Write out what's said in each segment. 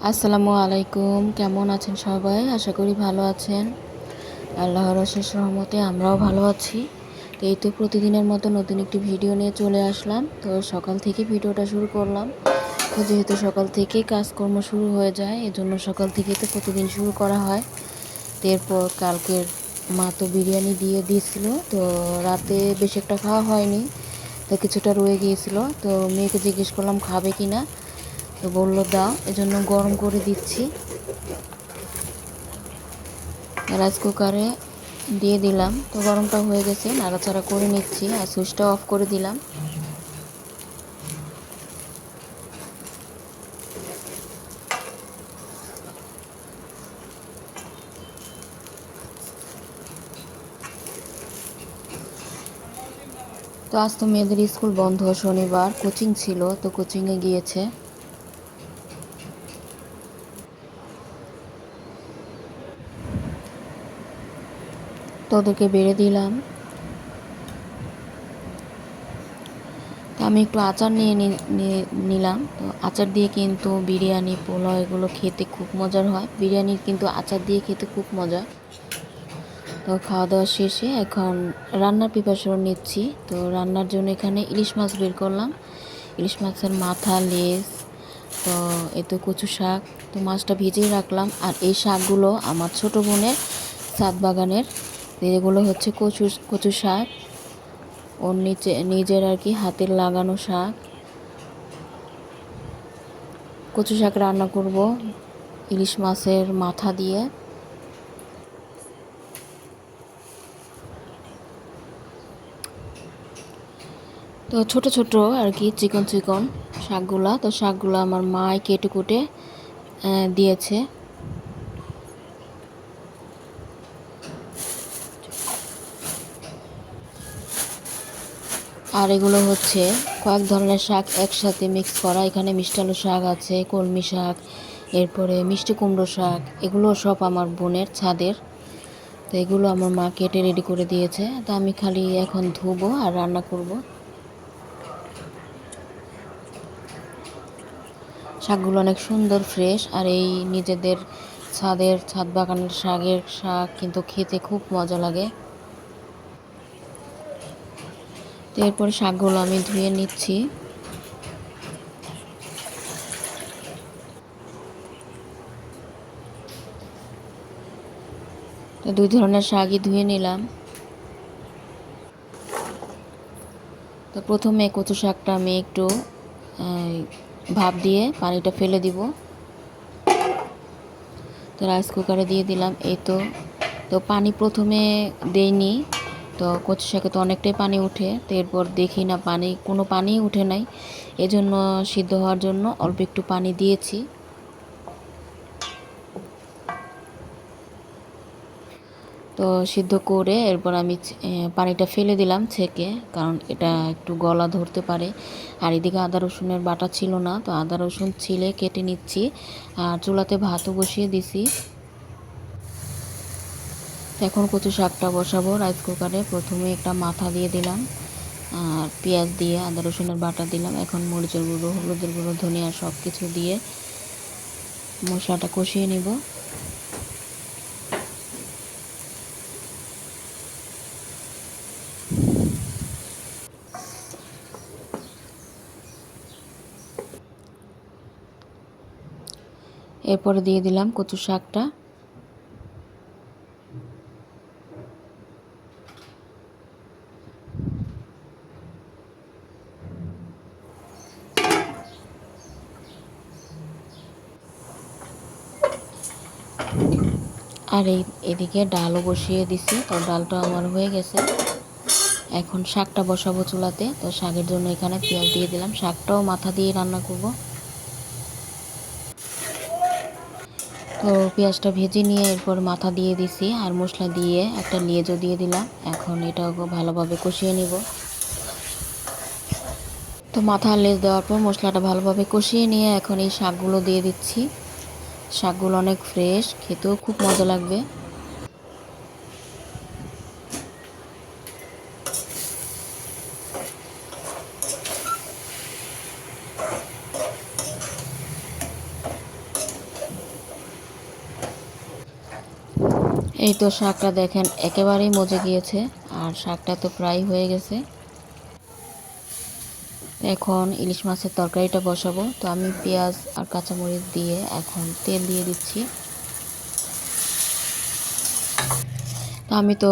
আসসালামু আলাইকুম। কেমন আছেন সবাই? আশা করি ভালো আছেন। আল্লাহর অশেষ রহমতে আমরাও ভালো আছি। তো এই তো প্রতিদিনের মতো নতুন একটি ভিডিও নিয়ে চলে আসলাম। তো সকাল থেকে ভিডিওটা শুরু করলাম। তো যেহেতু সকাল থেকেই কাজকর্ম শুরু হয়ে যায়, এজন্য সকাল থেকেই তো প্রতিদিন শুরু করা হয়। তো এরপর কালকের মা তো বিরিয়ানি দিয়ে দিয়েছিল। তো রাতে বেশি একটা খাওয়া হয়নি। তো কিছুটা রয়ে গিয়েছিল। তো মেয়েকে জিজ্ঞেস করলাম খাবে কিনা। তো বলল দাও, এজন্য গরম করে দিচ্ছি। রাইস কুকারে দিয়ে দিলাম। তো গরমটা হয়ে গেছে, নাড়াচাড়া করে নিচ্ছি আর সুইচটা অফ করে দিলাম। তো আজ তো মেয়েদের স্কুল বন্ধ, শনিবার কোচিং ছিল, তো কোচিংয়ে গিয়েছে। তো ওদেরকে বেড়ে দিলাম। তো আমি একটু আচার নিলাম। তো আচার দিয়ে কিন্তু বিরিয়ানি, পোলাও এগুলো খেতে খুব মজার হয়। বিরিয়ানি কিন্তু আচার দিয়ে খেতে খুব মজা। তো খাওয়া দাওয়া শেষে এখন রান্নার প্রিপারেশন নিচ্ছি। তো রান্নার জন্য এখানে ইলিশ মাছ বের করলাম। ইলিশ মাছের মাথা, লেজ। তো এই তো কচু শাক। তো মাছটা ভিজিয়ে রাখলাম। আর এই শাকগুলো আমার ছোট বোনের ছাদ বাগানের। এগুলো হচ্ছে কচু শাক। ওর নিজের আর কি হাতের লাগানো শাক। কচু শাক রান্না করব ইলিশ মাছের মাথা দিয়ে। তো ছোট ছোট আর কি চিকন চিকন শাকগুলা। তো শাকগুলো আমার মা কেটে কুটে দিয়েছে। আর এগুলো হচ্ছে কয়েক ধরনের শাক একসাথে মিক্স করা। এখানে মিষ্টি আলু শাক আছে, কলমি শাক, এরপরে মিষ্টি কুমড়ো শাক। এগুলো সব আমার বোনের ছাদের। তো এগুলো আমার মা কেটে রেডি করে দিয়েছে। তো আমি খালি এখন ধুবো আর রান্না করব। শাকগুলো অনেক সুন্দর ফ্রেশ। আর এই নিজেদের ছাদ বাগানের শাক কিন্তু খেতে খুব মজা লাগে। তো এরপরে শাকগুলো আমি ধুয়ে নিচ্ছি। তো দুই ধরনের শাকই ধুয়ে নিলাম। তো প্রথমে কচু শাকটা আমি একটু ভাপ দিয়ে পানিটা ফেলে দিব। তো রাইস কুকারে দিয়ে দিলাম। এই তো তো পানি প্রথমে দেইনি। তো কচু শাকে তো অনেকটাই পানি উঠে। তো এরপর দেখি না কোনো পানিই উঠে নাই। এজন্য সিদ্ধ হওয়ার জন্য অল্প একটু পানি দিয়েছি। তো সিদ্ধ করে এরপর আমি পানিটা ফেলে দিলাম ছেঁকে, কারণ এটা একটু গলা ধরতে পারে। আর এদিকে আদা রসুনের বাটা ছিল না, তো আদা রসুন ছিলে কেটে নিচ্ছি। আর চুলাতে ভাতও বসিয়ে দিছি। এখন কচু শাকটা বসাবো রাইস কুকারে। প্রথমে একটা মাথা দিয়ে দিলাম, আর পেঁয়াজ দিয়ে আদা রসুনের বাটা দিলাম। এখন মরিচের গুঁড়ো, হলুদের গুঁড়ো, ধনিয়া সব কিছু দিয়ে মশলাটা কষিয়ে নিব। এরপরে দিয়ে দিলাম কচু শাকটা। আর এদিকে ডালও বসিয়ে দিছি। তো ডালটা আমার হয়ে গেছে। এখন শাকটা বসাবো চুলাতে। তো শাকের জন্য এখানে পেঁয়াজ দিয়ে দিলাম। শাকটাও মাথা দিয়ে রান্না করব। তো পেঁয়াজটা ভেজে নিয়ে এরপর মাথা দিয়ে দিছি আর মশলা দিয়ে একটা লেজও দিয়ে দিলাম। এখন এটাও ভালোভাবে কষিয়ে নিব। তো মাথা আর লেজ দেওয়ার পর মশলাটা ভালোভাবে কষিয়ে নিয়ে এখন এই শাকগুলো দিয়ে দিচ্ছি। শাকগুলো অনেক ফ্রেশ, খেতেও খুব মজা লাগবে। এই তো শাকটা দেখেন একেবারেই মজে গিয়েছে, আর শাকটা তো প্রায় হয়ে গেছে। এখন ইলিশ মাছের তরকারিটা বসাবো। তো আমি পেঁয়াজ আর কাঁচামরিচ দিয়ে এখন তেল দিয়ে দিচ্ছি। তো আমি তো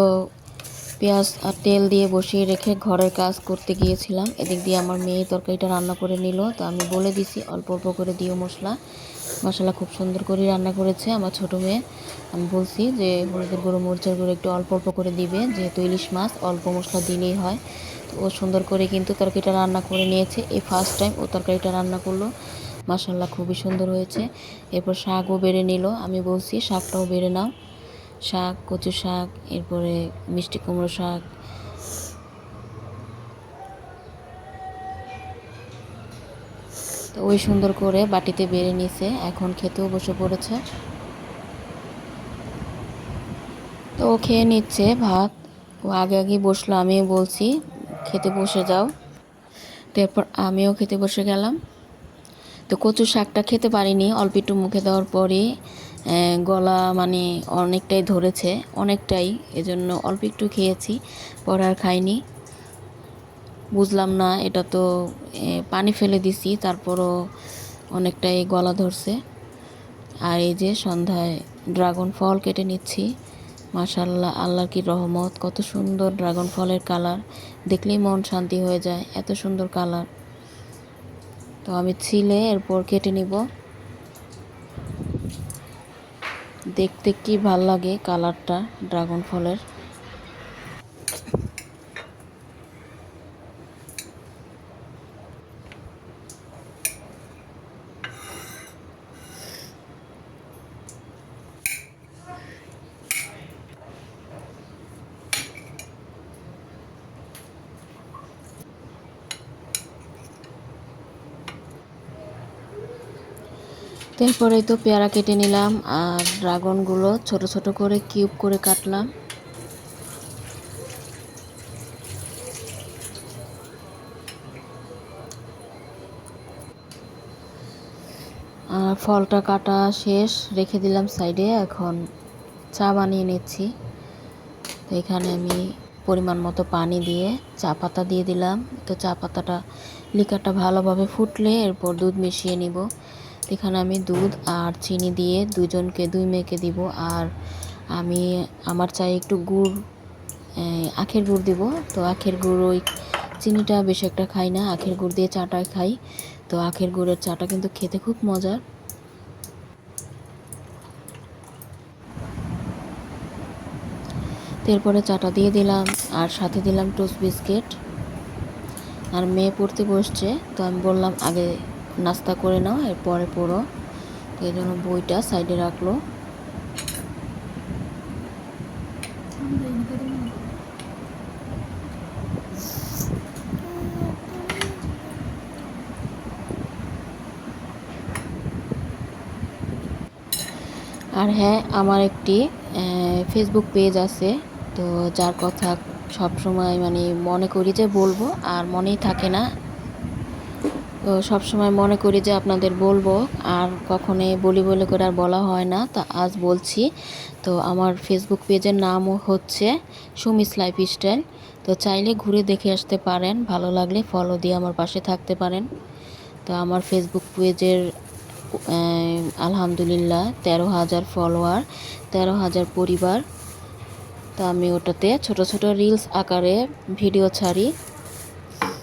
পেঁয়াজ আর তেল দিয়ে বসিয়ে রেখে ঘরের কাজ করতে গিয়েছিলাম। এদিক দিয়ে আমার মেয়ে তরকারিটা রান্না করে নিল। তো আমি বলে দিছি অল্প অল্প করে দিও মশলা। মশলা খুব সুন্দর করে রান্না করেছে আমার ছোটো মেয়ে। আমি বলছি যে হলুদের গুঁড়ো, মরিচের গুঁড়ো একটু অল্প অল্প করে দিবে, যেহেতু ইলিশ মাছ অল্প মশলা দিলেই হয়। তো ও সুন্দর করে কিন্তু তরকারিটা রান্না করে নিয়েছে। এই ফার্স্ট টাইম ও তরকারিটা রান্না করলো। মাশাল্লাহ খুবই সুন্দর হয়েছে। এরপর শাকও বেড়ে নিল। আমি বলছি শাকটাও বেড়ে নাও। শাক, কচু শাক, এরপরে মিষ্টি কুমড়ো শাক। তো ওই সুন্দর করে বাটিতে বেড়ে নিছে, এখন খেতেও বসে পড়েছে। তো ও খেয়ে নিচ্ছে ভাত। ও আগে আগেই বসলো, আমিও বলছি খেতে বসে যাও। তো এরপর আমিও খেতে বসে গেলাম। তো কচু শাকটা খেতে পারিনি, অল্প একটু মুখে দেওয়ার পরই গলা মানে অনেকটাই ধরেছে, অনেকটাই, এজন্য অল্প একটু খেয়েছি, পরে আর খাইনি। বুঝলাম না, এটা তো পানি ফেলে দিছি, তারপরও অনেকটাই গলা ধরছে। আর এই যে সন্ধ্যায় ড্রাগন ফল কেটে নিচ্ছি। মাশাল্লাহ, আল্লাহর কি রহমত, কত সুন্দর ড্রাগন ফলের কালার, দেখলেই মন শান্তি হয়ে যায়, এত সুন্দর কালার। তো আমি ছিলে এরপর কেটে নিব। দেখতে কি ভাল লাগে কালারটা ড্রাগন ফলের। তারপরে তো পেয়ারা কেটে নিলাম, আর ড্রাগনগুলো ছোট ছোট করে কিউব করে কাটলাম। আর ফলটা কাটা শেষ, রেখে দিলাম সাইডে। এখন চা বানিয়ে নিচ্ছি। তো এখানে আমি পরিমাণ মতো পানি দিয়ে চা পাতা দিয়ে দিলাম। তো চা পাতাটা, লিকারটা ভালোভাবে ফুটলে এরপর দুধ মিশিয়ে নিব। এখানে আমি দুধ আর চিনি দিয়ে দুই মেয়েকে দিব। আর আমি আমার চায়ে একটু গুড়, আখের গুড় দিব। তো আখের গুড়, ওই চিনিটা বেশি একটা খাই না, আখের গুড় দিয়ে চাটা খাই। তো আখের গুড়ের চাটা কিন্তু খেতে খুব মজার। এরপরে চাটা দিয়ে দিলাম, আর সাথে দিলাম টোস্ট বিস্কিট। আর মেয়ে পড়তে বসছে, তো আমি বললাম আগে নাস্তা করে নাও, এরপরে পড়ো। তো এই জন্য বইটা সাইডে রাখলো। আর হ্যাঁ, আমার একটি ফেসবুক পেজ আছে। তো যার কথা সব সময় মানে মনে করি যে বলবো, আর মনেই থাকে না। তো সবসময় মনে করি যে আপনাদের বলবো, আর কখনোই বলি বলে করে আর বলা হয় না। তা আজ বলছি। তো আমার ফেসবুক পেজের নামও হচ্ছে সুমিস লাইফস্টাইল। তো চাইলে ঘুরে দেখে আসতে পারেন, ভালো লাগলে ফলো দিয়ে আমার পাশে থাকতে পারেন। তো আমার ফেসবুক পেজের আলহামদুলিল্লাহ 13,000 ফলোয়ার, 13,000 পরিবার। তো আমি ওটাতে ছোট ছোট রিলস আকারে ভিডিও ছাড়ি।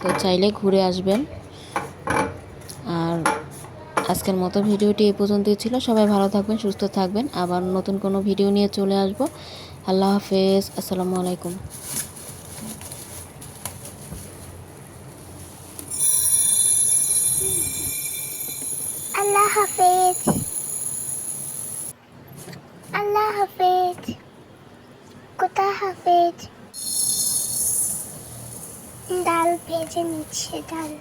তো চাইলে ঘুরে আসবেন। আর আজকের মতো ভিডিওটি এই পর্যন্তই ছিল। সবাই ভালো থাকবেন, সুস্থ থাকবেন। আবার নতুন কোনো ভিডিও নিয়ে চলে আসব। আল্লাহ হাফেজ, আসসালামু আলাইকুম। আল্লাহ হাফেজ। আল্লাহ হাফেজ। কোথা হাফেজ। ডাল ভেজে নিচ্ছে ডাল।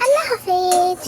আল্লাহ হাফেজ।